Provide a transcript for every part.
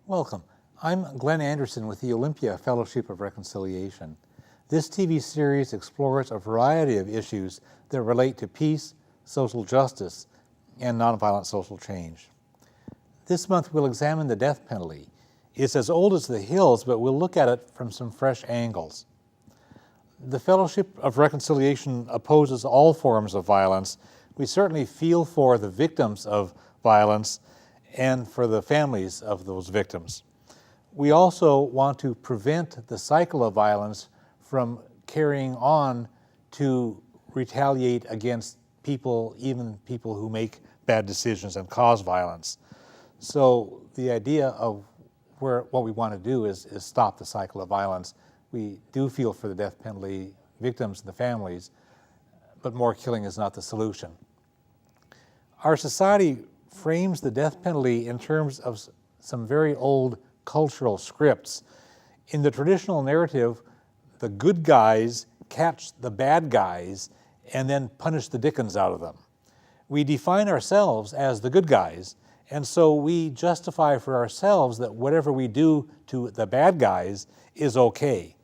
Welcome. I'm Glenn Anderson with the Olympia Fellowship of Reconciliation. This TV series explores a variety of issues that relate to peace, social justice, and nonviolent social change. This month we'll examine the death penalty. It's as old as the hills, but we'll look at it from some fresh angles. The Fellowship of Reconciliation opposes all forms of violence. We certainly feel for the victims of violence and for the families of those victims. We also want to prevent the cycle of violence from carrying on to retaliate against people, even people who make bad decisions and cause violence. So the idea of what we want to do is stop the cycle of violence. We do feel for the death penalty victims and the families, but more killing is not the solution. Our society frames the death penalty in terms of some very old cultural scripts. In the traditional narrative, the good guys catch the bad guys and then punish the dickens out of them. We define ourselves as the good guys, and so we justify for ourselves that whatever we do to the bad guys is okay.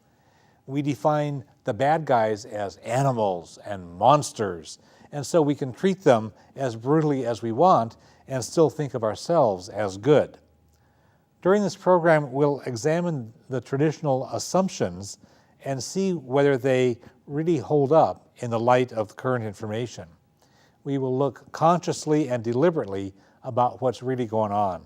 We define the bad guys as animals and monsters, and so we can treat them as brutally as we want and still think of ourselves as good. During this program, we'll examine the traditional assumptions and see whether they really hold up in the light of current information. We will look consciously and deliberately about what's really going on.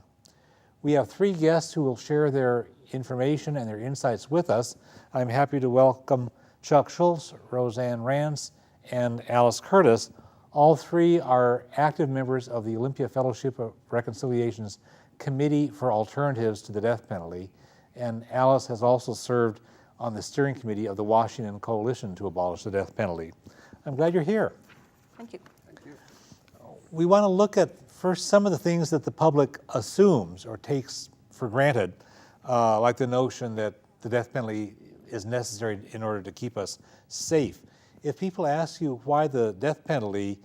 We have three guests who will share their information and their insights with us. I'm happy to welcome Chuck Schultz, Rozanne Rants, and Alice Curtis. All three are active members of the Olympia Fellowship of Reconciliation's Committee for Alternatives to the Death Penalty, and Alice has also served on the steering committee of the Washington Coalition to Abolish the Death Penalty. I'm glad you're here. Thank you. Thank you. We want to look at first some of the things that the public assumes or takes for granted, like the notion that the death penalty is necessary in order to keep us safe. If people ask you why the death penalty,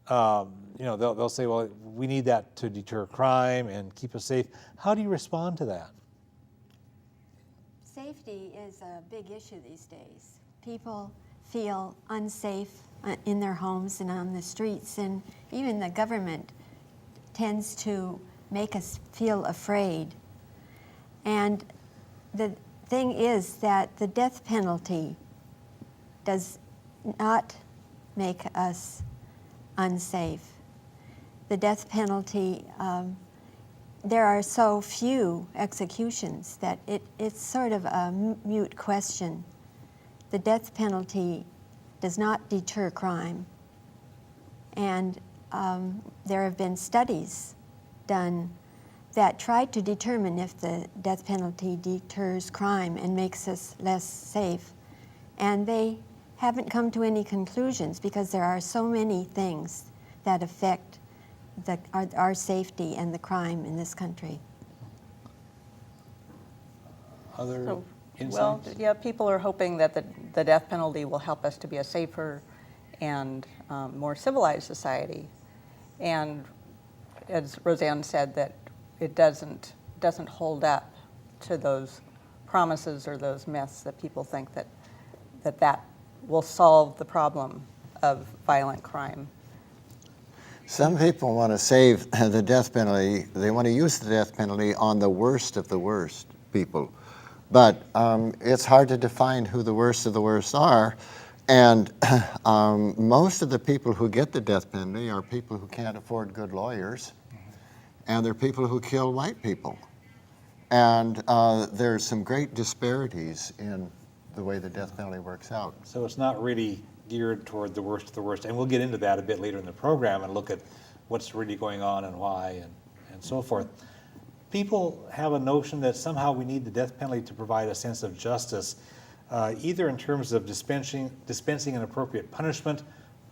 they'll say, well, we need that to deter crime and keep us safe. How do you respond to that? Safety is a big issue these days. People feel unsafe in their homes and on the streets, and even the government tends to make us feel afraid. And the thing is that the death penalty does not make us unsafe. The death penalty, there are so few executions that it's sort of a mute question. The death penalty does not deter crime. And there have been studies done that try to determine if the death penalty deters crime and makes us less safe. And they haven't come to any conclusions because there are so many things that affect our safety and the crime in this country. Other So, insights? well, yeah, people are hoping that the death penalty will help us to be a safer and more civilized society. And as Rozanne said, that it doesn't hold up to those promises or those myths that people think that will solve the problem of violent crime. Some people want to save the death penalty. They want to use the death penalty on the worst of the worst people. But it's hard to define who the worst of the worst are. And most of the people who get the death penalty are people who can't afford good lawyers. And they're people who kill white people. And there's some great disparities in the way the death penalty works out. So it's not really geared toward the worst of the worst. And we'll get into that a bit later in the program and look at what's really going on and why and so forth. People have a notion that somehow we need the death penalty to provide a sense of justice, either in terms of dispensing an appropriate punishment,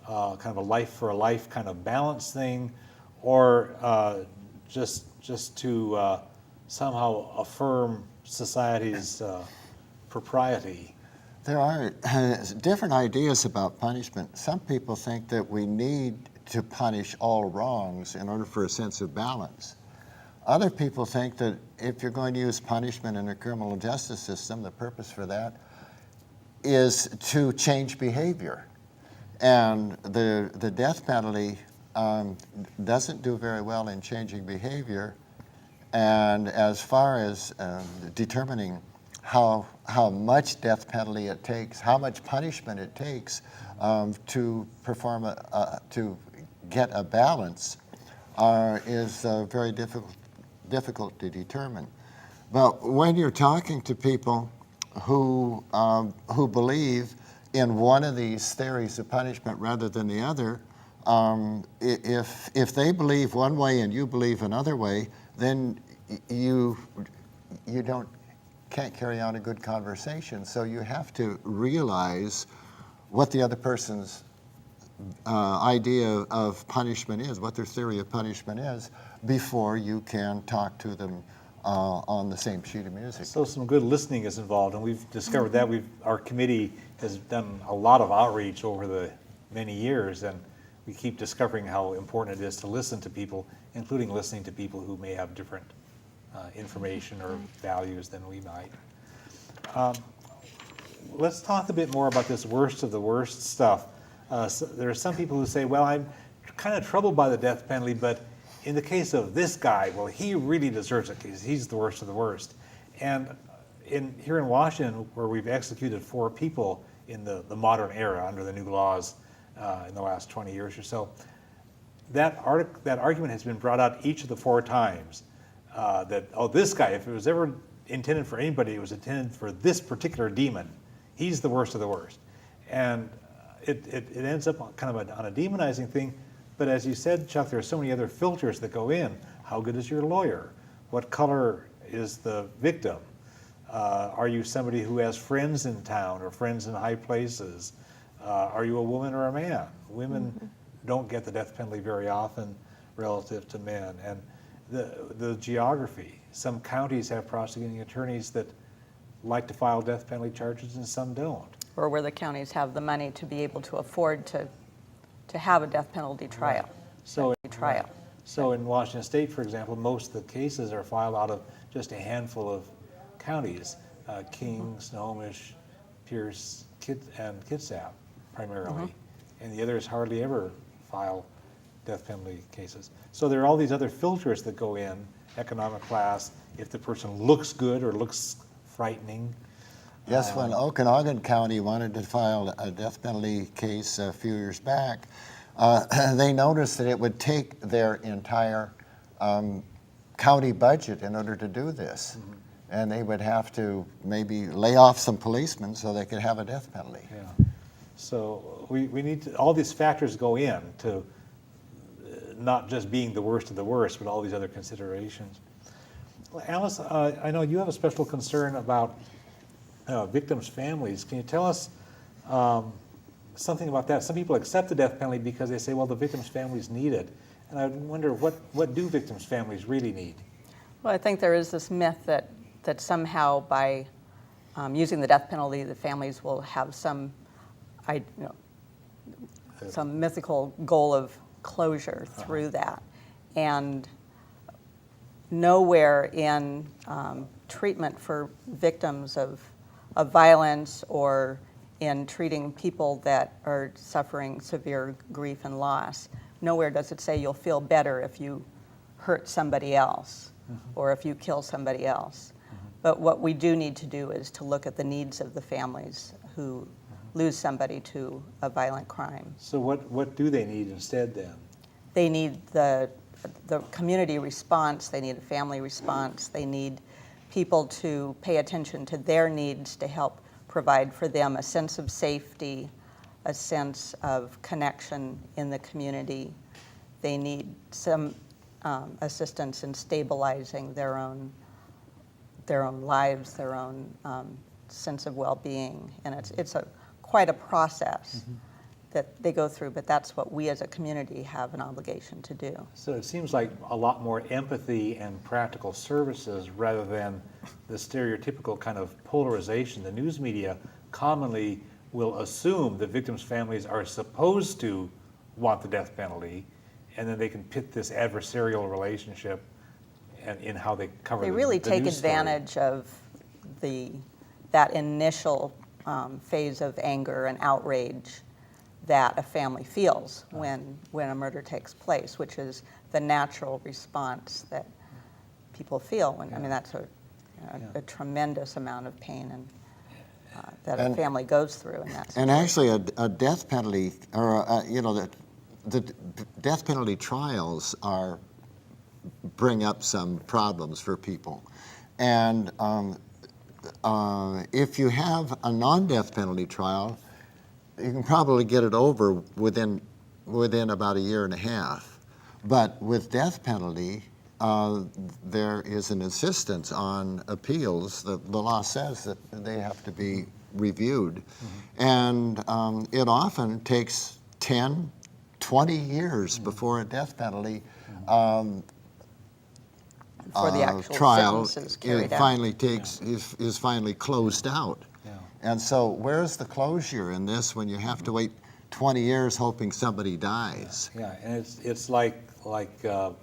kind of a life for a life kind of balance thing, or just to somehow affirm society's propriety. There are different ideas about punishment. Some people think that we need to punish all wrongs in order for a sense of balance. Other people think that if you're going to use punishment in a criminal justice system, the purpose for that is to change behavior. And the death penalty doesn't do very well in changing behavior. And as far as determining how much death penalty it takes, how much punishment it takes to perform to get a balance is very difficult to determine. But when you're talking to people who believe in one of these theories of punishment rather than the other, if they believe one way and you believe another way, then you can't carry on a good conversation. So you have to realize what the other person's idea of punishment is, what their theory of punishment is, before you can talk to them on the same sheet of music. So some good listening is involved, and we've discovered that our committee has done a lot of outreach over the many years, and we keep discovering how important it is to listen to people, including listening to people who may have different information or values than we might. Let's talk a bit more about this worst of the worst stuff. So there are some people who say, well, I'm kind of troubled by the death penalty, but in the case of this guy, well, he really deserves it because he's the worst of the worst. And here in Washington, where we've executed 4 people in the modern era under the new laws in the last 20 years or so, that argument has been brought out each of the 4 times. That, oh, this guy, if it was ever intended for anybody, it was intended for this particular demon. He's the worst of the worst. And it ends up kind of on a demonizing thing. But as you said, Chuck, there are so many other filters that go in. How good is your lawyer? What color is the victim? Are you somebody who has friends in town or friends in high places? Are you a woman or a man? Women don't get the death penalty very often relative to men. And the geography. Some counties have prosecuting attorneys that like to file death penalty charges and some don't. Or where the counties have the money to be able to afford to have a death penalty trial. Right. So in Washington State, for example, most of the cases are filed out of just a handful of counties, King, Snohomish, Pierce, and Kitsap primarily. And the others hardly ever file death penalty cases. So there are all these other filters that go in, economic class, if the person looks good or looks frightening. Yes, when Okanagan County wanted to file a death penalty case a few years back, they noticed that it would take their entire county budget in order to do this. And they would have to maybe lay off some policemen so they could have a death penalty. Yeah. So we need to, all these factors go in to not just being the worst of the worst, but all these other considerations. Well, Alice, I know you have a special concern about victims' families. Can you tell us something about that? Some people accept the death penalty because they say, well, the victims' families need it. And I wonder, what do victims' families really need? Well, I think there is this myth that somehow by using the death penalty, the families will have some mythical goal of closure through that. And nowhere in treatment for victims of violence or in treating people that are suffering severe grief and loss, nowhere does it say you'll feel better if you hurt somebody else or if you kill somebody else. But what we do need to do is to look at the needs of the families who lose somebody to a violent crime. So what do they need instead then? They need the community response, they need a family response, they need people to pay attention to their needs to help provide for them a sense of safety, a sense of connection in the community. They need some assistance in stabilizing their own lives, their own sense of well-being, and it's quite a process that they go through, but that's what we as a community have an obligation to do. So it seems like a lot more empathy and practical services rather than the stereotypical kind of polarization. The news media commonly will assume the victims' families are supposed to want the death penalty, and then they can pit this adversarial relationship and in how they cover They the really the take news story. advantage of that initial phase of anger and outrage that a family feels when a murder takes place, which is the natural response that people feel. I mean, that's a tremendous amount of pain that a family goes through in that situation. And actually, a death penalty, or the death penalty trials bring up some problems for people, and if you have a non-death penalty trial, you can probably get it over within about a year and a half. But with death penalty, there is an insistence on appeals. The law says that they have to be reviewed. And it often takes 10, 20 years before a death penalty Before the actual trial sentence is carried out. finally is finally closed out. And so where's the closure in this when you have to wait 20 years hoping somebody dies? Yeah, and it's like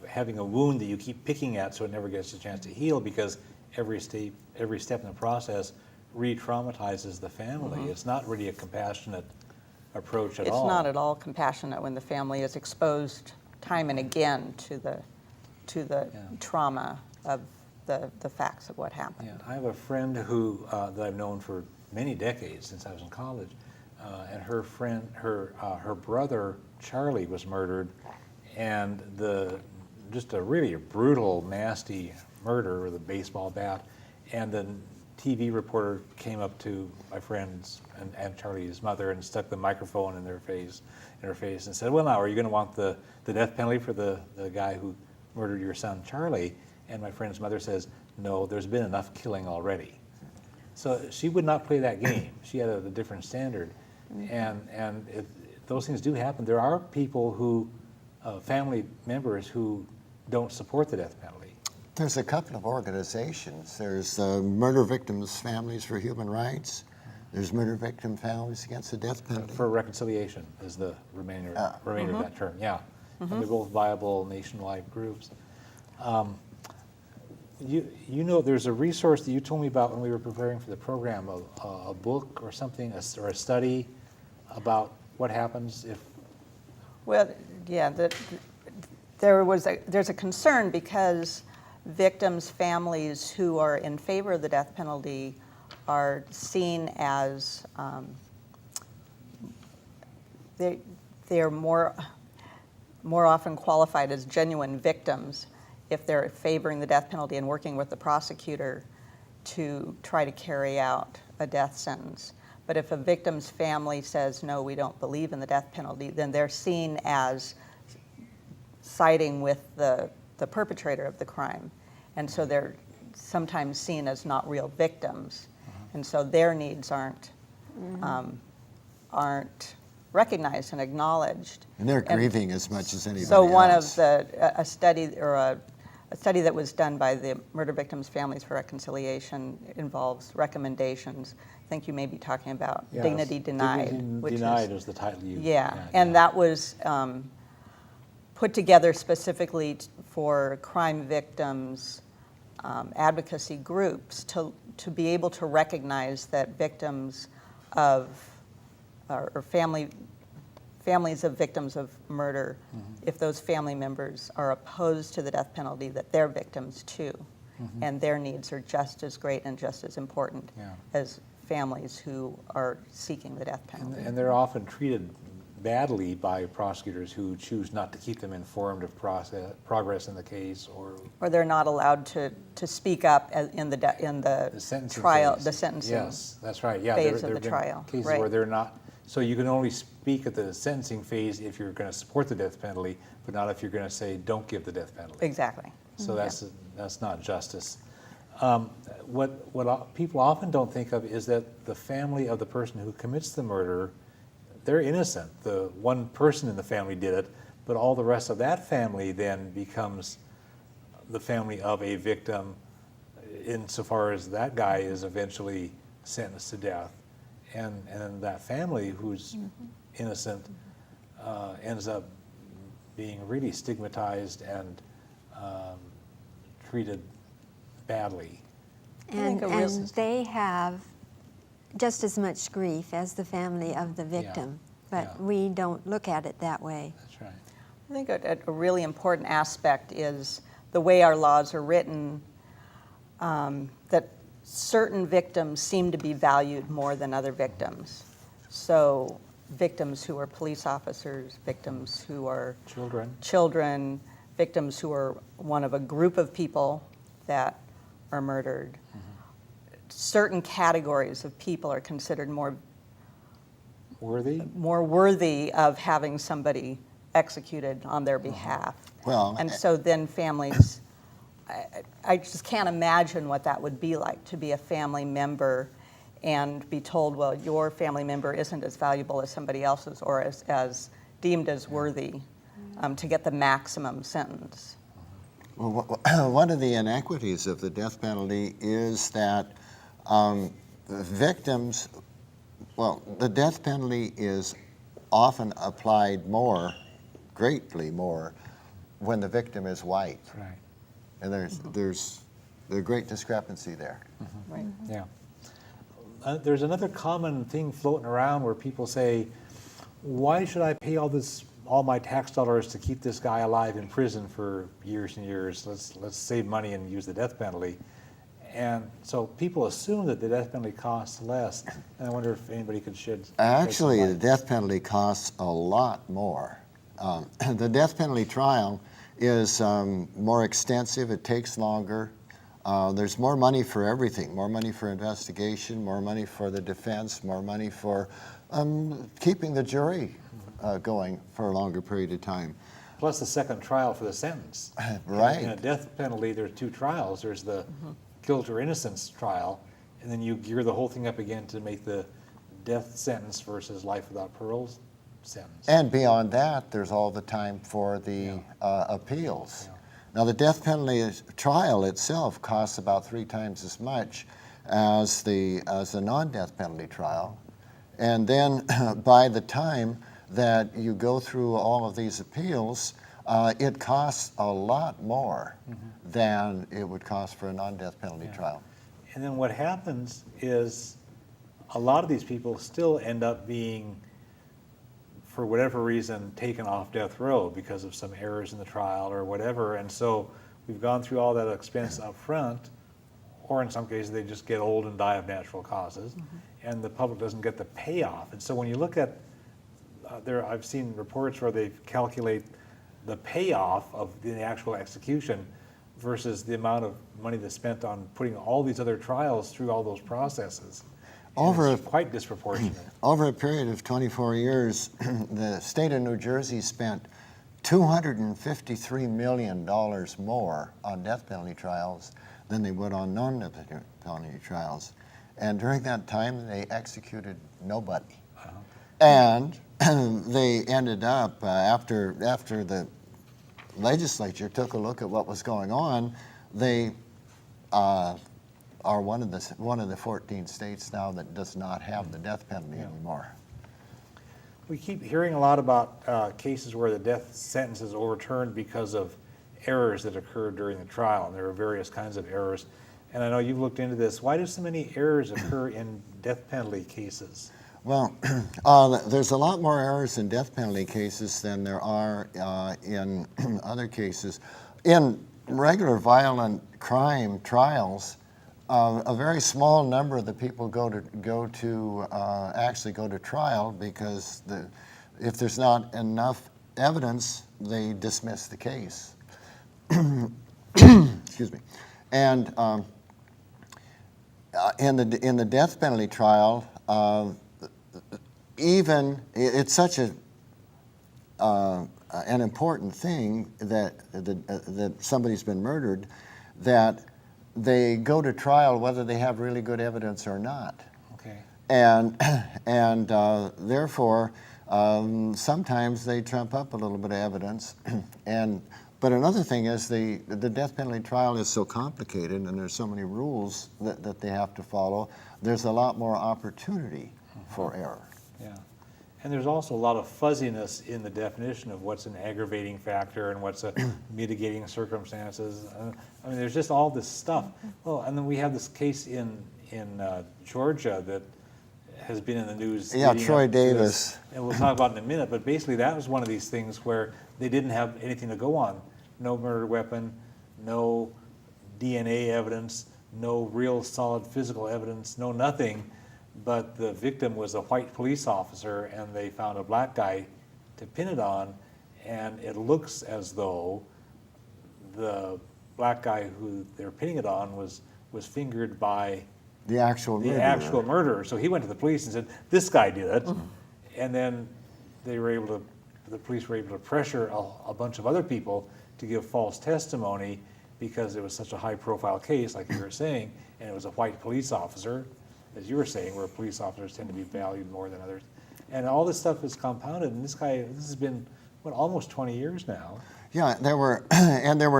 having a wound that you keep picking at so it never gets a chance to heal, because every step in the process re-traumatizes the family. It's not really a compassionate approach at all. It's not at all compassionate when the family is exposed time and again to the trauma of the facts of what happened. Yeah, I have a friend who that I've known for many decades, since I was in college, and her brother Charlie was murdered, and just a really brutal, nasty murder with a baseball bat, and the TV reporter came up to my friends and Charlie's mother and stuck the microphone in her face and said, "Well, now, are you going to want the death penalty for the guy who murdered your son Charlie?" And my friend's mother says, "No, there's been enough killing already." So she would not play that game. She had a different standard. And those things do happen. There are people who, family members who don't support the death penalty. There's a couple of organizations. There's Murder Victims' Families for Human Rights. There's Murder Victim Families Against the Death Penalty. For reconciliation is the remainder of that term, yeah. And they're both viable nationwide groups. You know, there's a resource that you told me about when we were preparing for the program, a book or something, or a study about what happens if... Well, yeah, there's a concern because victims' families who are in favor of the death penalty are seen as they're more often qualified as genuine victims if they're favoring the death penalty and working with the prosecutor to try to carry out a death sentence. But if a victim's family says, no, we don't believe in the death penalty, then they're seen as siding with the perpetrator of the crime. And so they're sometimes seen as not real victims. And so their needs aren't recognized and acknowledged. And they're grieving as much as anybody So one else. of a study that was done by the Murder Victims Families for Reconciliation involves recommendations. I think you may be talking about Yes. Dignity Denied. Dignity Denied is the title you. Yeah, and that was put together specifically for crime victims advocacy groups to be able to recognize that victims of or families of victims of murder, if those family members are opposed to the death penalty, that they're victims too, and their needs are just as great and just as important as families who are seeking the death penalty. And they're often treated badly by prosecutors who choose not to keep them informed of progress in the case, or they're not allowed to speak up in the sentencing trial, phase. the sentencing. Yes, that's right. Yeah, phase there of have the been trial, cases right. where they're not. So you can only speak at the sentencing phase if you're going to support the death penalty, but not if you're going to say don't give the death penalty. Exactly. So that's not justice. What people often don't think of is that the family of the person who commits the murder, they're innocent. The one person in the family did it, but all the rest of that family then becomes the family of a victim insofar as that guy is eventually sentenced to death. And that family who's innocent ends up being really stigmatized and treated badly. And think a real- they have just as much grief as the family of the victim, but yeah. we don't look at it that way. That's right. I think a really important aspect is the way our laws are written, that certain victims seem to be valued more than other victims. So victims who are police officers, victims who are children, victims who are one of a group of people that are murdered. Certain categories of people are considered more worthy of having somebody executed on their behalf. Well, and so then families, I just can't imagine what that would be like to be a family member and be told, well, your family member isn't as valuable as somebody else's or as deemed as worthy to get the maximum sentence. Well, one of the inequities of the death penalty is that victims, the death penalty is often applied greatly more, when the victim is white. Right. And there's a great discrepancy there. Right. Yeah. There's another common thing floating around where people say, why should I pay all my tax dollars to keep this guy alive in prison for years and years? Let's save money and use the death penalty. And so people assume that the death penalty costs less. And I wonder if anybody could shed Actually, some the light. death penalty costs a lot more. The death penalty trial is more extensive, it takes longer. There's more money for everything, more money for investigation, more money for the defense, more money for keeping the jury going for a longer period of time. Plus the second trial for the sentence. Right. In a death penalty, there are two trials. There's the guilt or innocence trial, and then you gear the whole thing up again to make the death sentence versus life without parole sentence. And beyond that, there's all the time for the appeals. Yeah. Now, the death penalty trial itself costs about 3 times as much as the non-death penalty trial. And then by the time that you go through all of these appeals, it costs a lot more than it would cost for a non-death penalty trial. And then what happens is a lot of these people still end up being, for whatever reason, taken off death row because of some errors in the trial or whatever. And so we've gone through all that expense up front, or in some cases they just get old and die of natural causes, and the public doesn't get the payoff. And so when you look at, I've seen reports where they calculate the payoff of the actual execution versus the amount of money that's spent on putting all these other trials through all those processes. It's quite disproportionate. Over a period of 24 years, the state of New Jersey spent $253 million more on death penalty trials than they would on non-death penalty trials. And during that time, they executed nobody. And they ended up, after the legislature took a look at what was going on, they are one of the 14 states now that does not have the death penalty anymore. We keep hearing a lot about cases where the death sentence is overturned because of errors that occurred during the trial, and there are various kinds of errors. And I know you've looked into this. Why do so many errors occur in death penalty cases? Well, there's a lot more errors in death penalty cases than there are in other cases. In regular violent crime trials, a very small number of the people actually go to trial because if there's not enough evidence, they dismiss the case. Excuse me. And in the death penalty trial, even it's such an important thing that somebody's been murdered that they go to trial whether they have really good evidence or not. Okay. And therefore, sometimes they trump up a little bit of evidence. But another thing is the death penalty trial is so complicated and there's so many rules that they have to follow. There's a lot more opportunity for error. Yeah. And there's also a lot of fuzziness in the definition of what's an aggravating factor and what's a mitigating circumstances. I mean, there's just all this stuff. Well, and then we have this case in Georgia that has been in the news. Yeah, leading Troy up to this, Davis. and we'll talk about it in a minute, but basically that was one of these things where they didn't have anything to go on. No murder weapon, no DNA evidence, no real solid physical evidence, no nothing. But the victim was a white police officer, and they found a black guy to pin it on, and it looks as though the black guy who they're pinning it on was fingered by The actual murderer. So he went to the police and said, "This guy did it," and then the police were able to pressure a bunch of other people to give false testimony because it was such a high-profile case, like you were saying, and it was a white police officer, as you were saying, where police officers tend to be valued more than others. And all this stuff is compounded, and this has been, almost 20 years now. Yeah, there were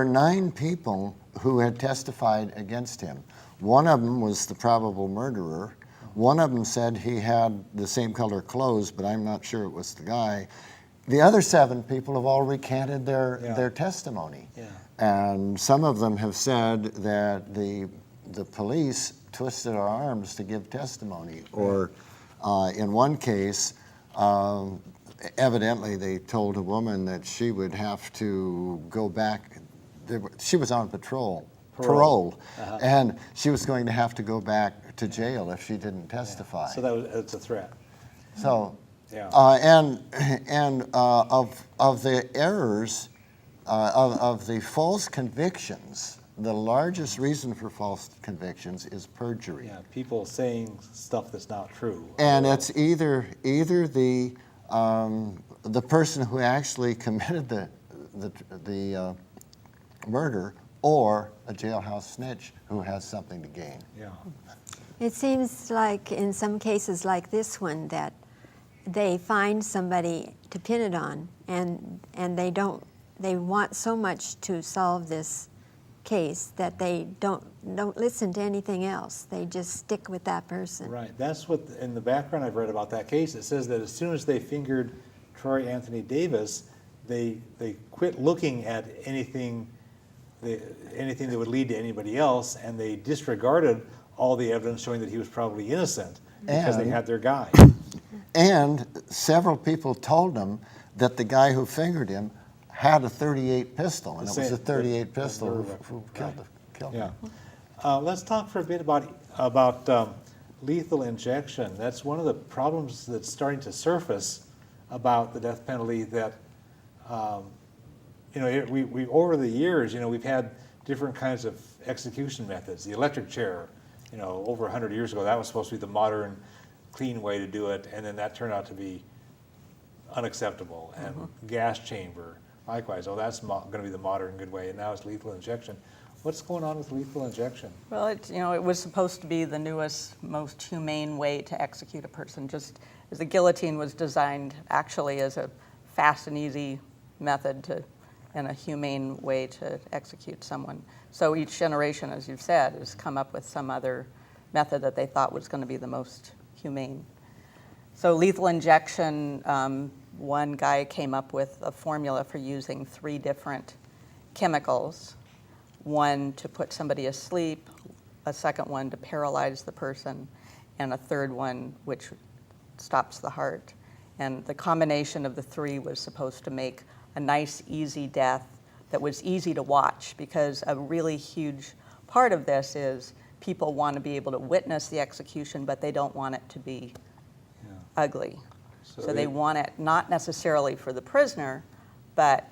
9 people who had testified against him. One of them was the probable murderer. One of them said he had the same color clothes, but I'm not sure it was the guy. The other 7 people have all recanted their testimony. Yeah. And some of them have said that the police twisted our arms to give testimony. Or in one case, evidently they told a woman that she would have to go back. She was on parole. And she was going to have to go back to jail if she didn't testify. So it's a threat. So, Yeah. Of the errors, of the false convictions, the largest reason for false convictions is perjury. Yeah, people saying stuff that's not true. And it's either the person who actually committed the murder or a jailhouse snitch who has something to gain. Yeah. It seems like in some cases like this one that they find somebody to pin it on, and they want so much to solve this case that they don't listen to anything else. They just stick with that person. Right. That's what, in the background I've read about that case, it says that as soon as they fingered Troy Anthony Davis, they quit looking at anything that would lead to anybody else, and they disregarded all the evidence showing that he was probably innocent because they had their guy. And several people told them that the guy who fingered him had a .38 pistol, and it was a .38 pistol who killed him. Yeah. Let's talk for a bit about lethal injection. That's one of the problems that's starting to surface about the death penalty. That we over the years, we've had different kinds of execution methods. The electric chair, over 100 years ago, that was supposed to be the modern, clean way to do it, and then that turned out to be unacceptable. And gas chamber, likewise, oh, that's going to be the modern good way, and now it's lethal injection. What's going on with lethal injection? Well, it was supposed to be the newest, most humane way to execute a person, just as the guillotine was designed actually as a fast and easy method and a humane way to execute someone. So each generation, as you've said, has come up with some other method that they thought was going to be the most humane. So lethal injection, one guy came up with a formula for using 3 different chemicals. One to put somebody asleep, a second one to paralyze the person, and a third one which stops the heart. And the combination of the 3 was supposed to make a nice, easy death that was easy to watch, because a really huge part of this is people want to be able to witness the execution, but they don't want it to be ugly. So they want it not necessarily for the prisoner, but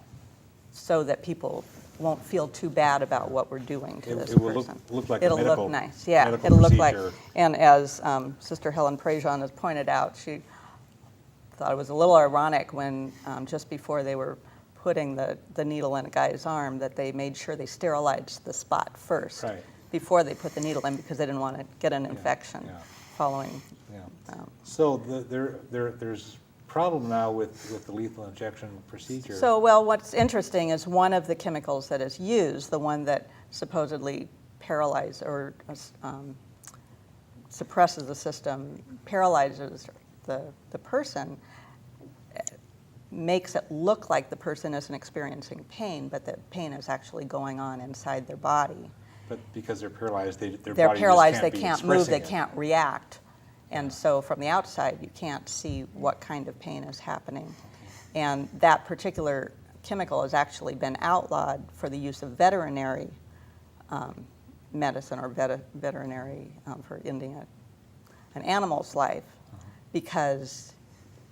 so that people won't feel too bad about what we're doing to this It will person. look like It'll a medical, look nice, yeah. medical It'll look like, procedure. and as Sister Helen Prejean has pointed out, she thought it was a little ironic when just before they were putting the needle in a guy's arm, that they made sure they sterilized the spot first before they put the needle in, because they didn't want to get an infection following. So there's problem now with the lethal injection procedure. So, well, what's interesting is one of the chemicals that is used, the one that supposedly paralyzes or suppresses the system, paralyzes the person, makes it look like the person isn't experiencing pain, but the pain is actually going on inside their body. But because they're paralyzed, their They're body paralyzed, just they can't can't move, they it. can't react. And so from the outside, you can't see what kind of pain is happening. And that particular chemical has actually been outlawed for the use of veterinary medicine or veterinary for ending an animal's life, because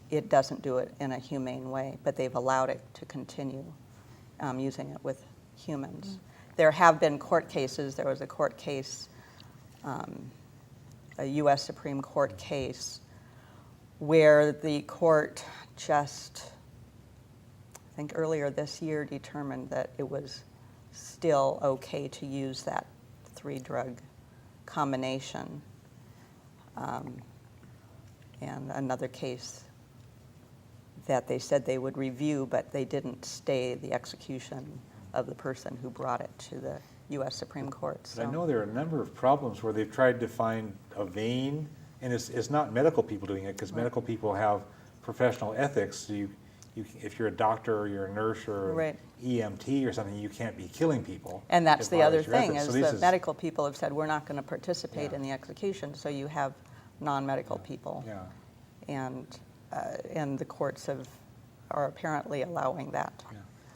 it doesn't do it in a humane way, but they've allowed it to continue using it with humans. There have been court cases. There was a court case, a U.S. Supreme Court case, where the court just, I think earlier this year, determined that it was still okay to use that 3-drug combination. And another case that they said they would review, but they didn't stay the execution of the person who brought it to the U.S. Supreme Court. But I know there are a number of problems where they've tried to find a vein, and it's not medical people doing it, because medical people have professional ethics. So if you're a doctor or you're a nurse or an EMT or something, you can't be killing people. And that's the other thing, ethics. is that medical people have said, we're not going to participate in the execution, so you have non-medical people. And the courts are apparently allowing that.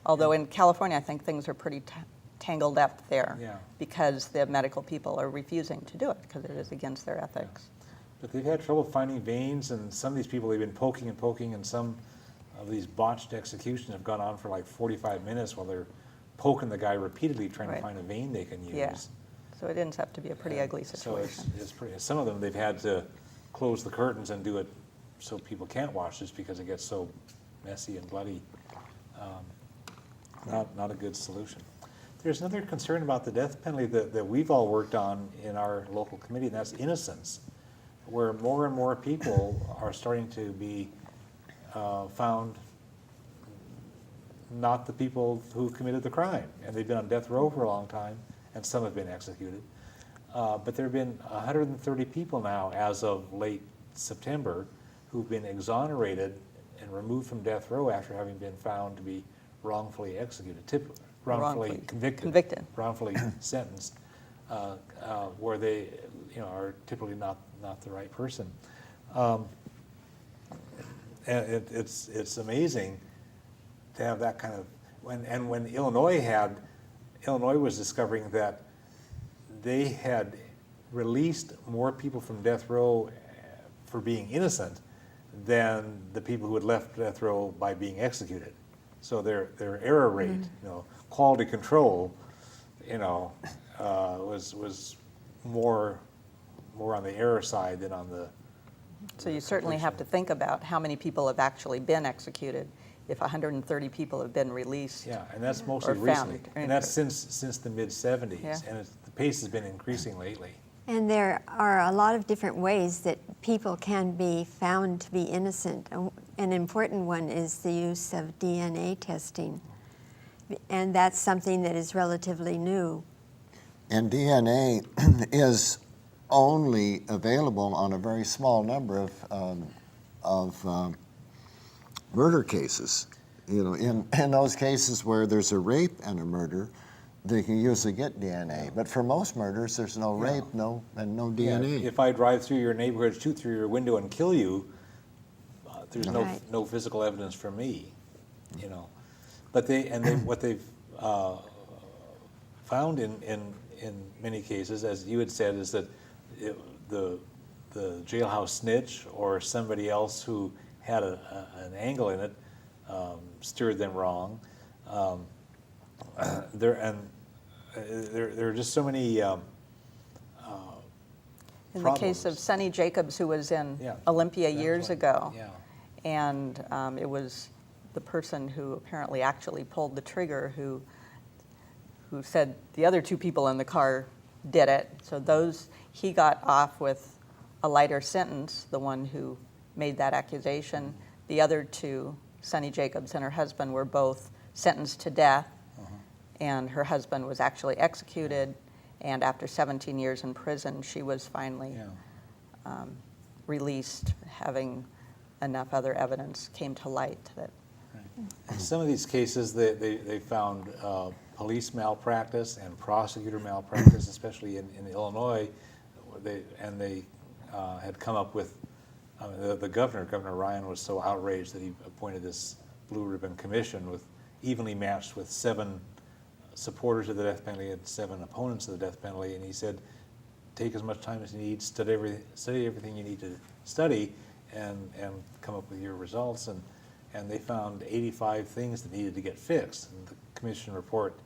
Although in California, I think things are pretty tangled up there, because the medical people are refusing to do it, because it is against their ethics. But they've had trouble finding veins, and some of these people, they've been poking and poking, and some of these botched executions have gone on for like 45 minutes while they're poking the guy repeatedly, trying to find a vein they can use. So it ends up to be a pretty ugly situation. So it's pretty, some of them, they've had to close the curtains and do it so people can't watch, just because it gets so messy and bloody. Not a good solution. There's another concern about the death penalty that we've all worked on in our local committee, and that's innocence, where more and more people are starting to be found not the people who committed the crime, and they've been on death row for a long time, and some have been executed. But there have been 130 people now, as of late September, who've been exonerated and removed from death row after having been found to be wrongfully executed, wrongfully convicted, wrongfully sentenced, where they, are typically not the right person. And it's amazing to have that kind of when Illinois was discovering that they had released more people from death row for being innocent than the people who had left death row by being executed. So their error rate, quality control, was more on the error side than on the. So you certainly have to think about how many people have actually been executed if 130 people have been released. Yeah, and that's mostly Or recently. found. And that's since the mid-'70s. Yeah. And the pace has been increasing lately. And there are a lot of different ways that people can be found to be innocent. An important one is the use of DNA testing. And that's something that is relatively new. And DNA is only available on a very small number of murder cases. You know, in those cases where there's a rape and a murder, they can usually get DNA. But for most murders, there's no rape, no DNA. If I drive through your neighborhood, shoot through your window, and kill you, there's Right. no physical evidence for me, you know. But what they've found in many cases, as you had said, is that the jailhouse snitch or somebody else who had an angle in it steered them wrong. There are just so many. In the case of problems. Sonny Jacobs, who was in Yeah, Olympia that's years right. ago, Yeah. and it was the person who apparently actually pulled the trigger who said the other two people in the car did it. So he got off with a lighter sentence, the one who made that accusation. The other two, Sonny Jacobs and her husband, were both sentenced to death, and her husband was actually executed. And after 17 years in prison, she was finally released, having enough other evidence came to light that. In some of these cases, they found police malpractice and prosecutor malpractice, especially in Illinois. They had come up with the Governor Ryan was so outraged that he appointed this Blue Ribbon Commission evenly matched with 7 supporters of the death penalty and 7 opponents of the death penalty, and he said, take as much time as you need, study everything you need to study, and come up with your results. And they found 85 things that needed to get fixed. And the commission report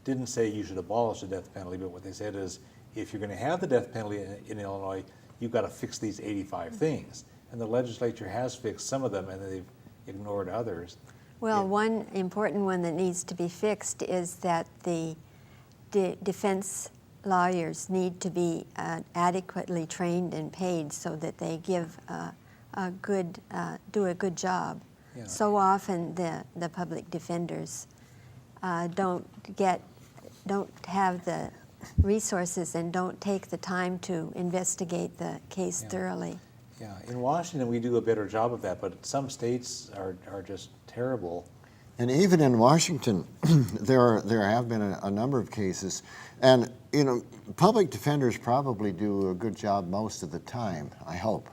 didn't say you should abolish the death penalty, but what they said is, if you're going to have the death penalty in Illinois, you've got to fix these 85 things. And the legislature has fixed some of them, and they've ignored others. Well, one important one that needs to be fixed is that the defense lawyers need to be adequately trained and paid so that they give do a good job. Yeah. So often the public defenders don't have the resources and don't take the time to investigate the case thoroughly. Yeah, in Washington we do a better job of that, but some states are just terrible. And even in Washington, there have been a number of cases, and you know, public defenders probably do a good job most of the time, I hope.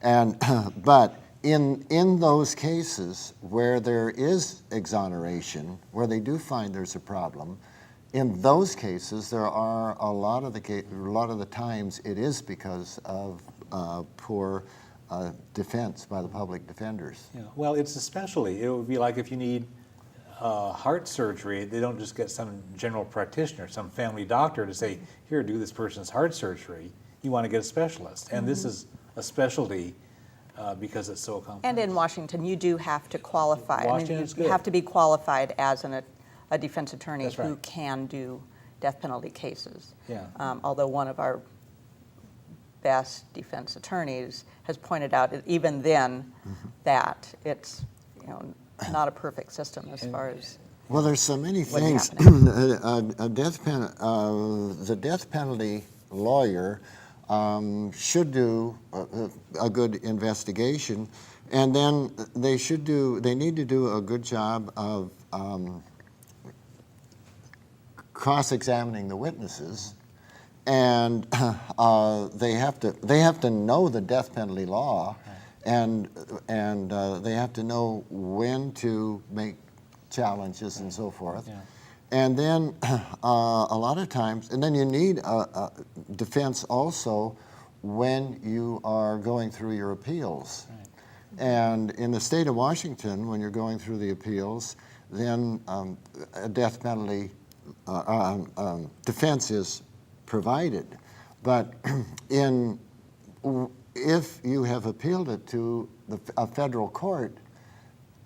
And but in those cases where there is exoneration, where they do find there's a problem, in those cases there are a lot of the times it is because of poor defense by the public defenders. Yeah. Well, it's a specialty. It would be like if you need heart surgery, they don't just get some general practitioner, some family doctor to say, here, do this person's heart surgery. You want to get a specialist. And this is a specialty because it's so complex. And in Washington, you do have to qualify. Washington's You good. have to be qualified as a defense attorney That's who right. can do death penalty cases. Yeah. Although one of our best defense attorneys has pointed out, even then, that it's not a perfect system as far as. Well, there's so many What's things. The death penalty lawyer should do a good investigation, and then they need to do a good job of cross-examining the witnesses, and they have to know the death penalty law, and they have to know when to make challenges and so forth. Yeah. And then a lot of times, and then you need a defense also when you are going through your appeals. Right. And in the state of Washington, when you're going through the appeals, then a death penalty defense is provided. But if you have appealed it to a federal court,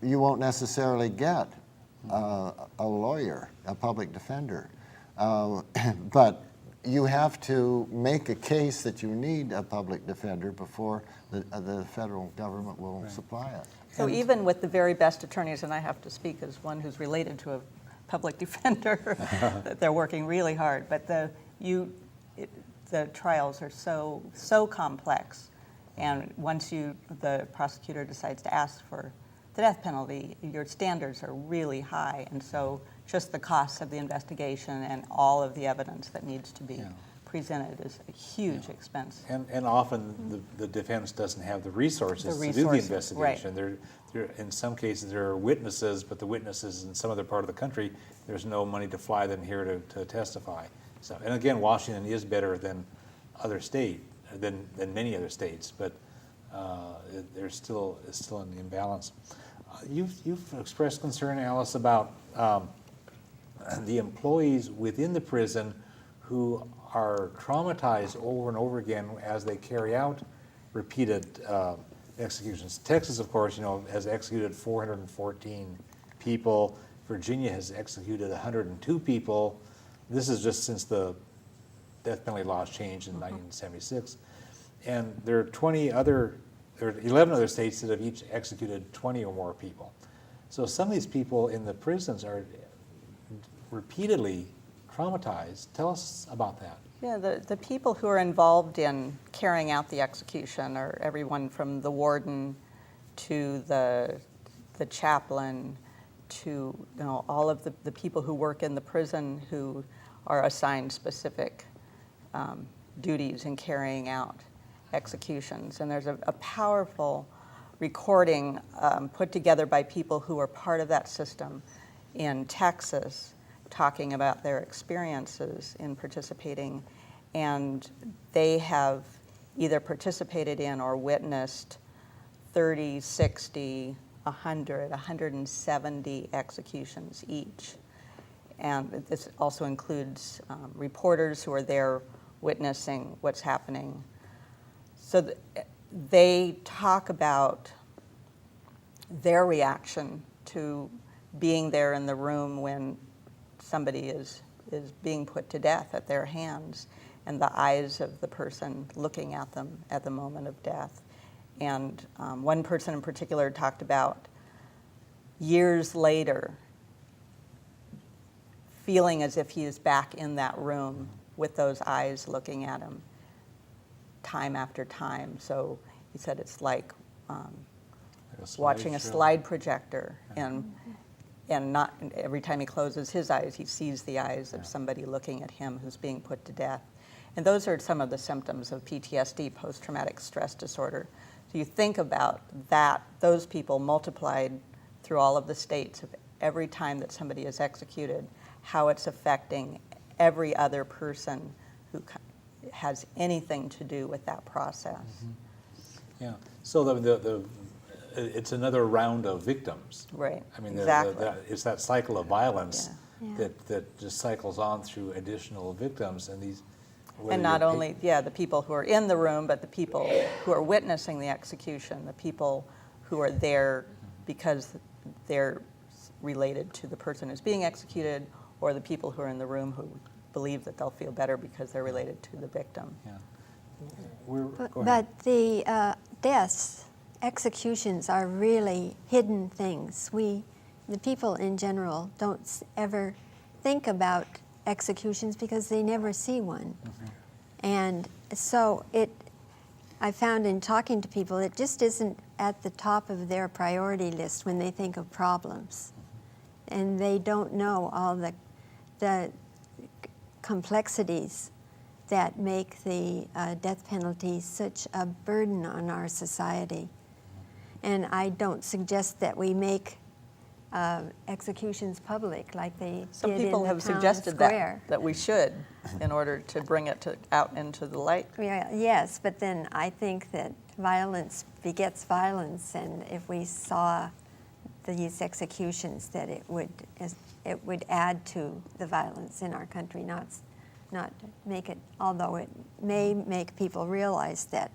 you won't necessarily get a lawyer, a public defender. But you have to make a case that you need a public defender before the federal government will supply it. So even with the very best attorneys, and I have to speak as one who's related to a public defender, that they're working really hard, but the trials are so complex, and once the prosecutor decides to ask for the death penalty, your standards are really high, and so just the costs of the investigation and all of the evidence that needs to be presented is a huge expense. And often the defense doesn't have the resources to do the investigation. Right. In some cases, there are witnesses, but the witnesses in some other part of the country, there's no money to fly them here to testify. So, and again, Washington is better than many other states, but there's still an imbalance. You've expressed concern, Alice, about the employees within the prison who are traumatized over and over again as they carry out repeated executions. Texas, of course, has executed 414 people. Virginia has executed 102 people. This is just since the death penalty laws changed in 1976. And there are 11 other states that have each executed 20 or more people. So some of these people in the prisons are repeatedly traumatized. Tell us about that. Yeah, the people who are involved in carrying out the execution are everyone from the warden to the chaplain to all of the people who work in the prison who are assigned specific duties in carrying out executions. And there's a powerful recording put together by people who are part of that system in Texas, talking about their experiences in participating, and they have either participated in or witnessed 30, 60, 100, 170 executions each. And this also includes reporters who are there witnessing what's happening. So they talk about their reaction to being there in the room when somebody is being put to death at their hands, and the eyes of the person looking at them at the moment of death. And one person in particular talked about years later feeling as if he is back in that room with those eyes looking at him time after time. So he said it's like watching a slide projector, and not every time he closes his eyes, he sees the eyes of somebody looking at him who's being put to death. And those are some of the symptoms of PTSD, post-traumatic stress disorder. So you think about that, those people multiplied through all of the states of every time that somebody is executed, how it's affecting every other person who has anything to do with that process. Mm-hmm. Yeah. So it's another round of victims. Right. I mean, exactly. it's that cycle of violence Yeah. that just cycles on through additional victims, and these. And not only, the people who are in the room, but the people who are witnessing the execution, the people who are there because they're related to the person who's being executed, or the people who are in the room who believe that they'll feel better because they're related to the victim. Yeah. But the deaths, executions are really hidden things. The people in general don't ever think about executions because they never see one. Mm-hmm. And so I found in talking to people, it just isn't at the top of their priority list when they think of problems. And they don't know all the complexities that make the death penalty such a burden on our society. And I don't suggest that we make executions public like they Some did in people the have town suggested square. that we should, in order to bring it out into the light. Yeah, yes, but then I think that violence begets violence, and if we saw these executions, that it would add to the violence in our country, not make it. Although it may make people realize that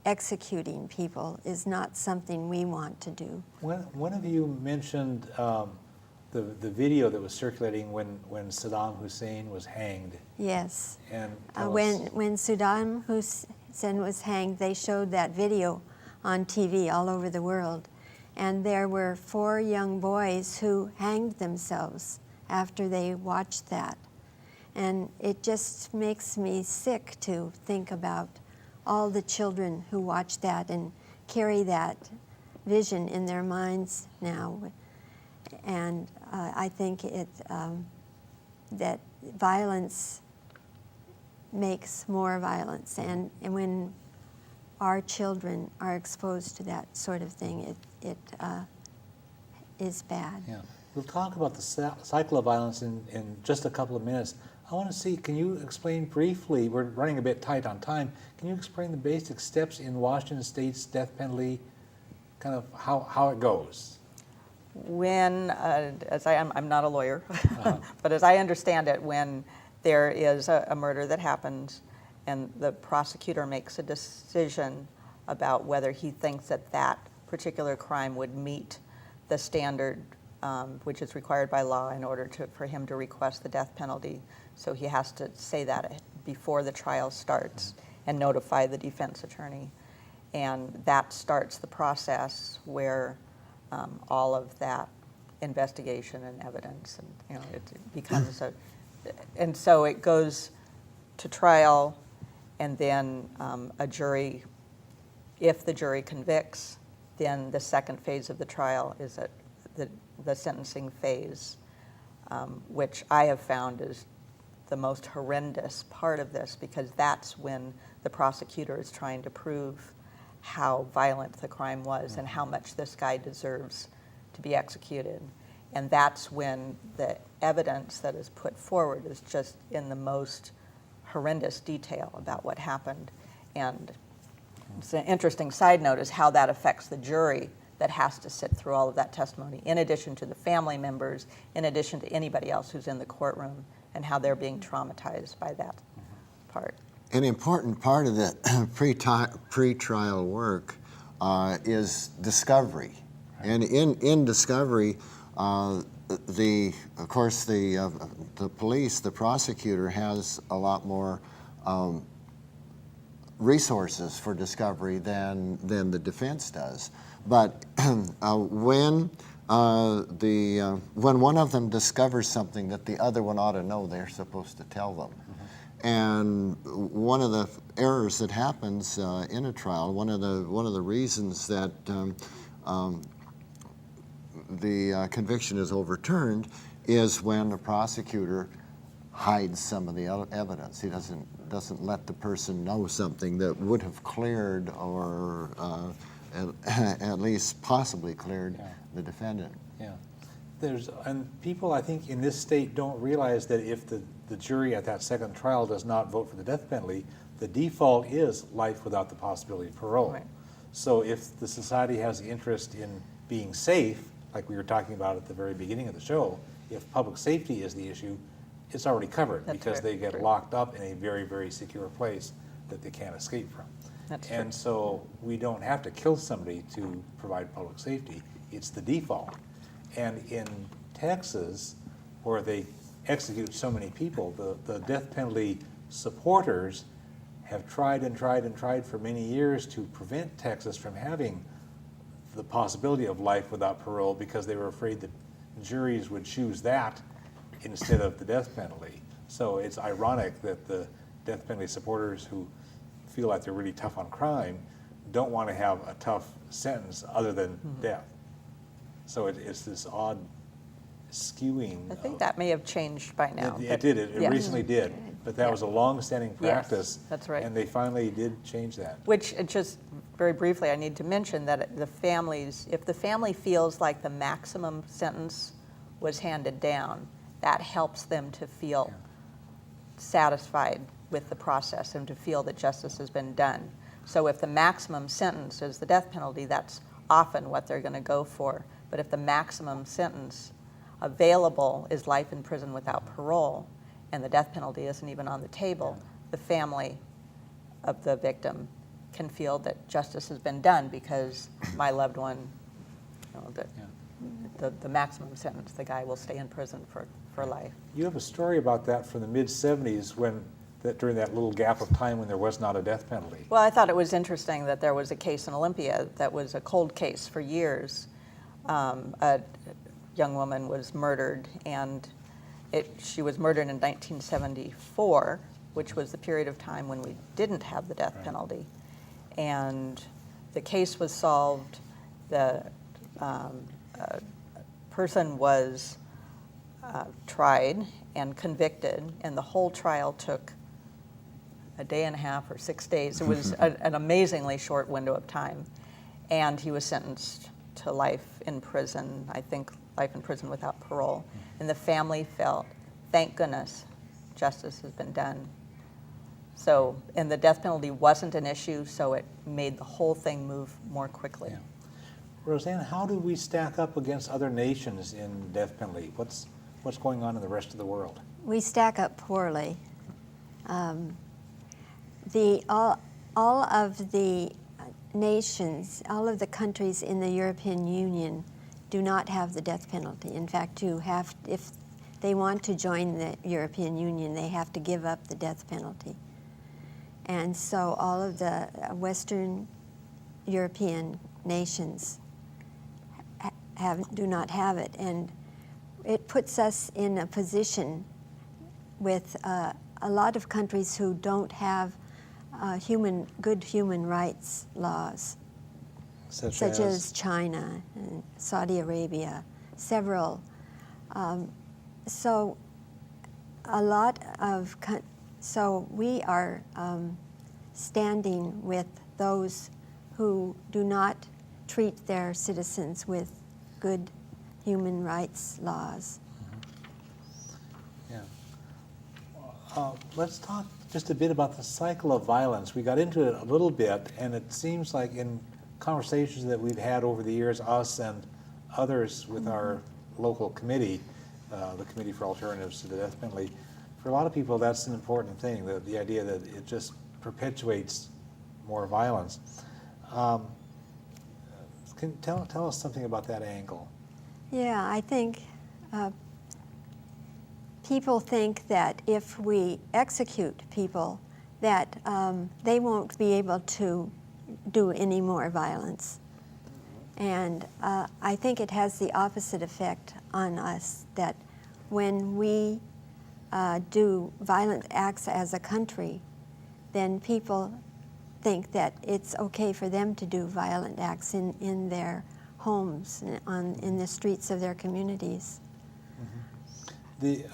executing people is not something we want to do. One of you mentioned the video that was circulating when Saddam Hussein was hanged. Yes. And When Saddam Hussein was hanged, they showed that video on TV all over the world. And there were 4 young boys who hanged themselves after they watched that. And it just makes me sick to think about all the children who watch that and carry that vision in their minds now. And I think that violence makes more violence. And when our children are exposed to that sort of thing, it is bad. Yeah. We'll talk about the cycle of violence in just a couple of minutes. I want to see, can you explain briefly, we're running a bit tight on time, can you explain the basic steps in Washington State's death penalty, kind of how it goes? When, I'm not a lawyer, but as I understand it, when there is a murder that happens and the prosecutor makes a decision about whether he thinks that that particular crime would meet the standard which is required by law in order for him to request the death penalty. So he has to say that before the trial starts and notify the defense attorney. And that starts the process where all of that investigation and evidence, and it becomes and so it goes to trial, and then a jury, if the jury convicts, then the second phase of the trial is the sentencing phase, which I have found is the most horrendous part of this, because that's when the prosecutor is trying to prove how violent the crime was and how much this guy deserves to be executed. And that's when the evidence that is put forward is just in the most horrendous detail about what happened. And it's an interesting side note is how that affects the jury that has to sit through all of that testimony, in addition to the family members, in addition to anybody else who's in the courtroom, and how they're being traumatized by that part. An important part of the pre-trial work is discovery. Right. And in discovery, of course, the police, the prosecutor has a lot more resources for discovery than the defense does. But when one of them discovers something that the other one ought to know, they're supposed to tell them. And one of the errors that happens in a trial, one of the reasons that the conviction is overturned, is when the prosecutor hides some of the evidence. He doesn't let the person know something that would have cleared or at least possibly cleared the defendant. Yeah. And people, I think, in this state don't realize that if the jury at that second trial does not vote for the death penalty, the default is life without the possibility of parole. Right. So if the society has the interest in being safe, like we were talking about at the very beginning of the show, if public safety is the issue, it's already covered. That's because very they get true. locked up in a very, very secure place that they can't escape from. That's and true. so we don't have to kill somebody to provide public safety. It's the default. And in Texas, where they execute so many people, the death penalty supporters have tried and tried and tried for many years to prevent Texas from having the possibility of life without parole, because they were afraid that juries would choose that instead of the death penalty. So it's ironic that the death penalty supporters who feel like they're really tough on crime don't want to have a tough sentence other than death. So it's this odd skewing. I think that may have changed by now. It did. It yes. recently did. But that was a long-standing practice. Yes, that's right. And they finally did change that. Which, just very briefly, I need to mention that the families, if the family feels like the maximum sentence was handed down, that helps them to feel satisfied with the process and to feel that justice has been done. So if the maximum sentence is the death penalty, that's often what they're going to go for. But if the maximum sentence available is life in prison without parole, and the death penalty isn't even on the table, the family of the victim can feel that justice has been done because my loved one, the maximum sentence, the guy will stay in prison for life. You have a story about that from the mid-'70s during that little gap of time when there was not a death penalty. Well, I thought it was interesting that there was a case in Olympia that was a cold case for years. A young woman was murdered, and she was murdered in 1974, which was the period of time when we didn't have the death penalty. And the case was solved. The person was tried and convicted, and the whole trial took a day and a half or 6 days. It was an amazingly short window of time. And he was sentenced to life in prison, I think life in prison without parole. And the family felt, thank goodness, justice has been done. So, and the death penalty wasn't an issue, so it made the whole thing move more quickly. Yeah. Rozanne, how do we stack up against other nations in death penalty? What's going on in the rest of the world? We stack up poorly. All of the nations, all of the countries in the European Union do not have the death penalty. In fact, if they want to join the European Union, they have to give up the death penalty. And so all of the Western European nations do not have it. And it puts us in a position with a lot of countries who don't have good human rights laws, such as China and Saudi Arabia, several. So we are standing with those who do not treat their citizens with good human rights laws. Let's talk just a bit about the cycle of violence. We got into it a little bit, and it seems like in conversations that we've had over the years, us and others with our local committee, the Committee for Alternatives to the Death Penalty, for a lot of people that's an important thing, the idea that it just perpetuates more violence. Can tell us something about that angle? Yeah, I think people think that if we execute people, that they won't be able to do any more violence. And I think it has the opposite effect on us, that when we do violent acts as a country, then people think that it's okay for them to do violent acts in their homes, in the streets of their communities. The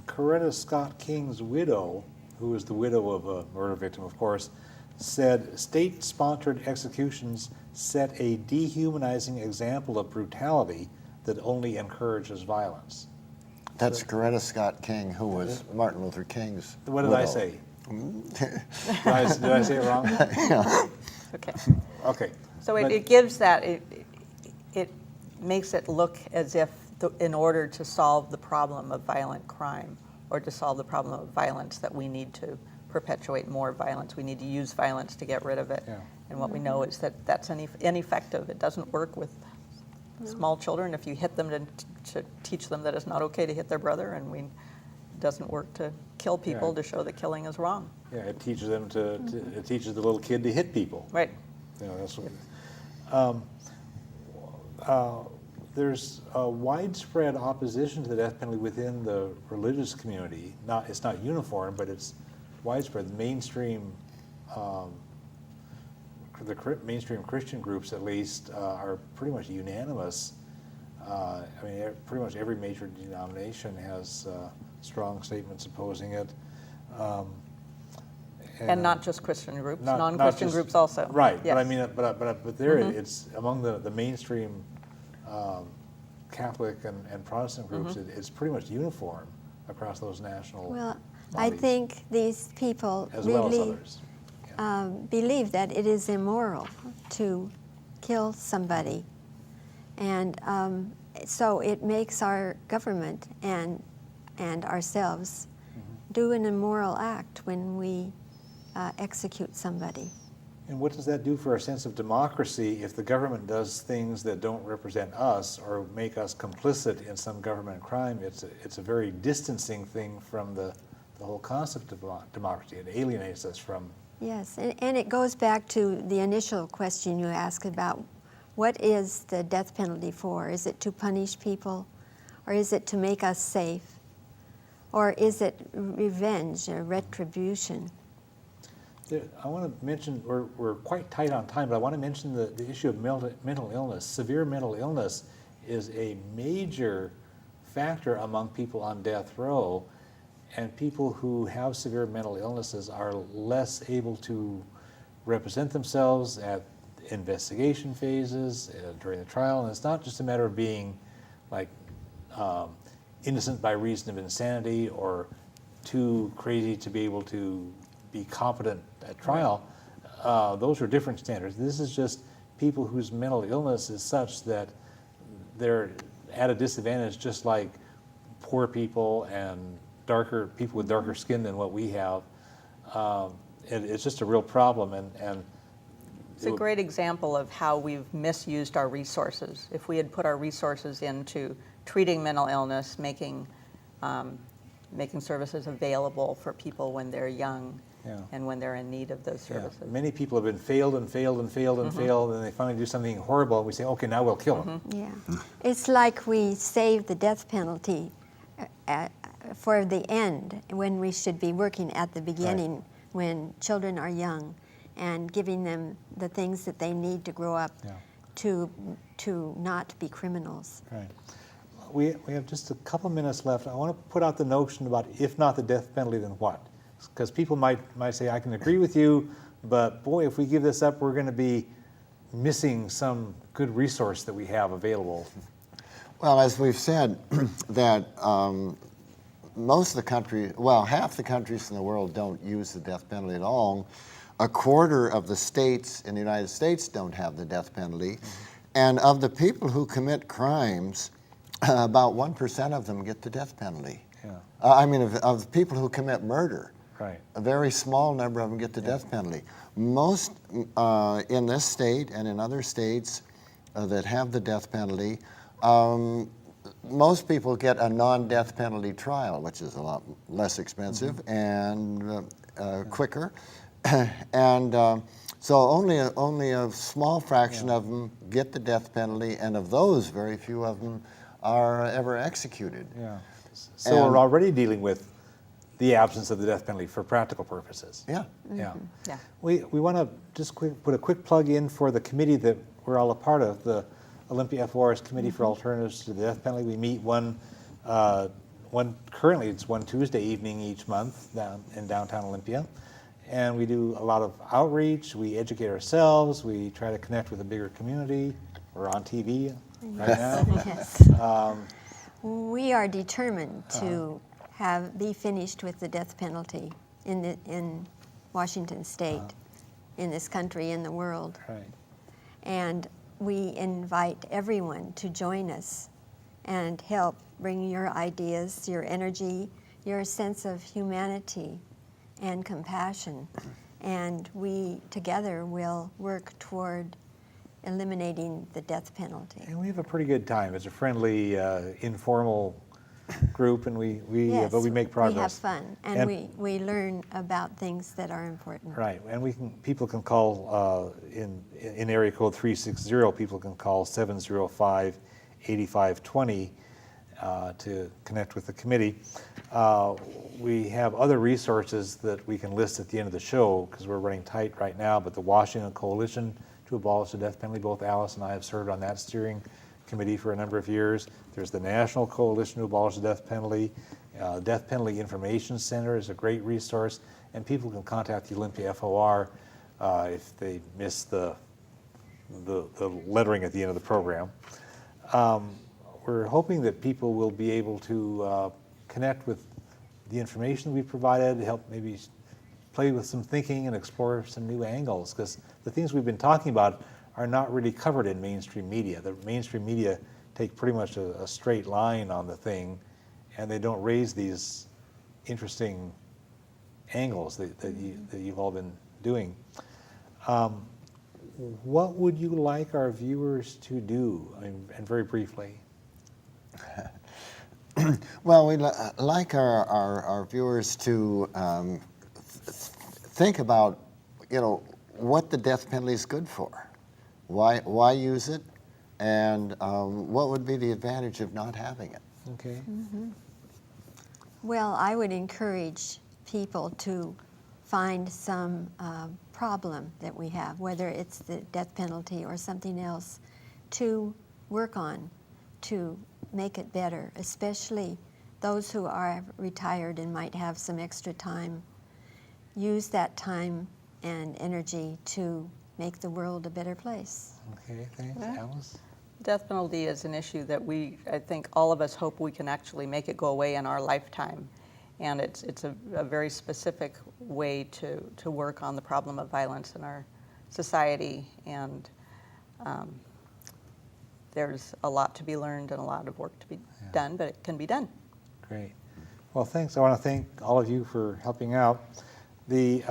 Coretta Scott King's widow, who was the widow of a murder victim, of course, said state-sponsored executions set a dehumanizing example of brutality that only encourages violence. That's Coretta Scott King, who was Martin Luther King's What did widow. I say? Did I say it wrong? Yeah. Okay. Okay. So But- it gives that, it makes it look as if in order to solve the problem of violent crime or to solve the problem of violence that we need to perpetuate more violence. We need to use violence to get rid of it. Yeah. And what we know is that that's ineffective. It doesn't work with small children if you hit them to teach them that it's not okay to hit their brother, and it doesn't work to kill people Yeah. to show that killing is wrong. Yeah, it teaches them it teaches the little kid to hit people. Right. You know, that's what. There's a widespread opposition to the death penalty within the religious community. It's not uniform, but it's widespread. The mainstream Christian groups, at least, are pretty much unanimous. I mean, pretty much every major denomination has strong statements opposing it. And not just Christian groups, not non-Christian just- groups also. Right, Yes. but I mean, but there it's among the mainstream Catholic and Protestant groups. It's pretty much uniform across those national Well, I bodies, think these people as well as really others. Yeah. believe that it is immoral to kill somebody. And so it makes our government and ourselves do an immoral act when we execute somebody. And what does that do for our sense of democracy if the government does things that don't represent us or make us complicit in some government crime? It's a very distancing thing from the whole concept of democracy. It alienates us from. Yes, and it goes back to the initial question you asked about what is the death penalty for? Is it to punish people, or is it to make us safe, or is it revenge or retribution? I want to mention, we're quite tight on time, but I want to mention the issue of mental illness. Severe mental illness is a major factor among people on death row, and people who have severe mental illnesses are less able to represent themselves at investigation phases, during the trial, and it's not just a matter of being like innocent by reason of insanity or too crazy to be able to be competent at trial. Those are different standards. This is just people whose mental illness is such that they're at a disadvantage, just like poor people and people with darker skin than what we have. It's just a real problem, and it's a great example of how we've misused our resources. If we had put our resources into treating mental illness, making services available for people when they're young, yeah. and when they're in need of those services. Yeah. Many people have been failed and failed and failed and failed, and they finally do something horrible, and we say, okay, now we'll kill them. Yeah, it's like we save the death penalty for the end, when we should be working at the beginning, right. when children are young, and giving them the things that they need to grow up Yeah. to not be criminals. Right. We have just a couple minutes left. I want to put out the notion about if not the death penalty, then what? Because people might say, I can agree with you, but boy, if we give this up, we're going to be missing some good resource that we have available. Well, as we've said, that most of the countries, well, half the countries in the world don't use the death penalty at all. A quarter of the states in the United States don't have the death penalty. And of the people who commit crimes, about 1% of them get the death penalty. Yeah. I mean, of people who commit murder, Right. a very small number of them get the death penalty. Most in this state and in other states that have the death penalty, most people get a non-death penalty trial, which is a lot less expensive and quicker. And so only a small fraction of them get the death penalty, and of those, very few of them are ever executed. Yeah. So we're already dealing with the absence of the death penalty for practical purposes. Yeah. Yeah. Yeah. We want to just put a quick plug in for the committee that we're all a part of, the Olympia FOR's Committee for Alternatives to the Death Penalty. We meet currently it's one Tuesday evening each month down in downtown Olympia. And we do a lot of outreach, we educate ourselves, we try to connect with a bigger community. We're on TV right now. Yes. We are determined to be finished with the death penalty in Washington State, in this country, in the world. Right. And we invite everyone to join us and help bring your ideas, your energy, your sense of humanity and compassion. And we together will work toward eliminating the death penalty. And we have a pretty good time. It's a friendly, informal group, and Yes, but we make progress. We have fun, and we learn about things that are important. Right, and people can call in area code 360. People can call 705-8520 to connect with the committee. We have other resources that we can list at the end of the show because we're running tight right now. But the Washington Coalition to Abolish the Death Penalty, both Alice and I have served on that steering committee for a number of years. There's the National Coalition to Abolish the Death Penalty. Death Penalty Information Center is a great resource, and people can contact the Olympia FOR if they miss the lettering at the end of the program. We're hoping that people will be able to connect with the information we've provided, help maybe play with some thinking and explore some new angles, because the things we've been talking about are not really covered in mainstream media. The mainstream media take pretty much a straight line on the thing, and they don't raise these interesting angles that you've all been doing. What would you like our viewers to do, and very briefly? Well, we'd like our viewers to think about, what the death penalty is good for. Why use it? And what would be the advantage of not having it? Okay. Well, I would encourage people to find some problem that we have, whether it's the death penalty or something else, to work on, to make it better, especially those who are retired and might have some extra time. Use that time and energy to make the world a better place. Okay, thanks. Yeah. Alice? Death penalty is an issue that I think all of us hope we can actually make it go away in our lifetime. And it's a very specific way to work on the problem of violence in our society. And there's a lot to be learned and a lot of work to be done, but it can be done. Great. Well, thanks. I want to thank all of you for helping out. The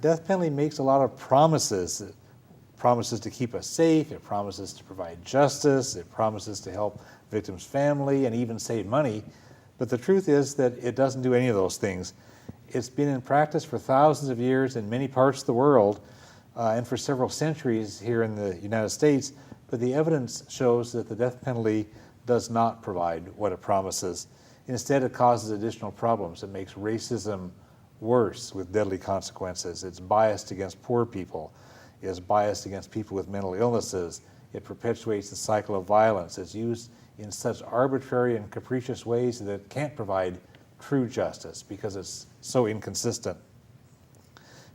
death penalty makes a lot of promises. It promises to keep us safe. It promises to provide justice. It promises to help victims' family and even save money. But the truth is that it doesn't do any of those things. It's been in practice for thousands of years in many parts of the world and for several centuries here in the United States. But the evidence shows that the death penalty does not provide what it promises. Instead, it causes additional problems. It makes racism worse with deadly consequences. It's biased against poor people. It's biased against people with mental illnesses. It perpetuates the cycle of violence. It's used in such arbitrary and capricious ways that it can't provide true justice because it's so inconsistent.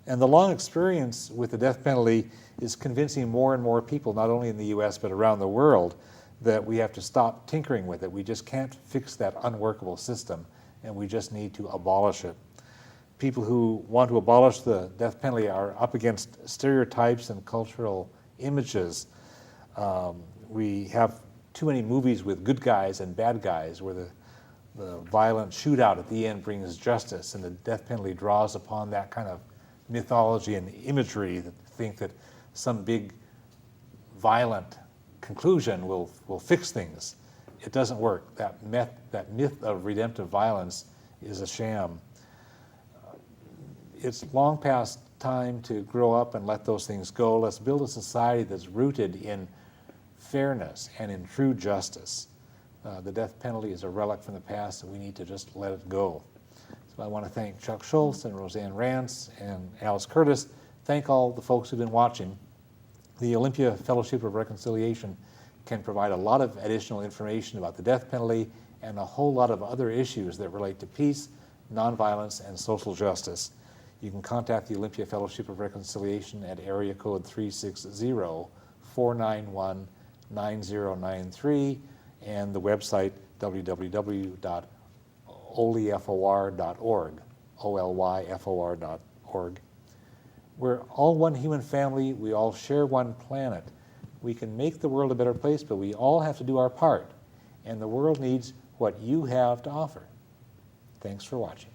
And the long experience with the death penalty is convincing more and more people, not only in the US but around the world, that we have to stop tinkering with it. We just can't fix that unworkable system, and we just need to abolish it. People who want to abolish the death penalty are up against stereotypes and cultural images. We have too many movies with good guys and bad guys where the violent shootout at the end brings justice, and the death penalty draws upon that kind of mythology and imagery that think that some big violent conclusion will fix things. It doesn't work. That myth of redemptive violence is a sham. It's long past time to grow up and let those things go. Let's build a society that's rooted in fairness and in true justice. The death penalty is a relic from the past, and we need to just let it go. So I want to thank Chuck Schultz and Rozanne Rants and Alice Curtis. Thank all the folks who've been watching. The Olympia Fellowship of Reconciliation can provide a lot of additional information about the death penalty and a whole lot of other issues that relate to peace, nonviolence, and social justice. You can contact the Olympia Fellowship of Reconciliation at area code 360-491-9093 and the website www.olyfor.org, olyfor.org. We're all one human family. We all share one planet. We can make the world a better place, but we all have to do our part. And the world needs what you have to offer. Thanks for watching.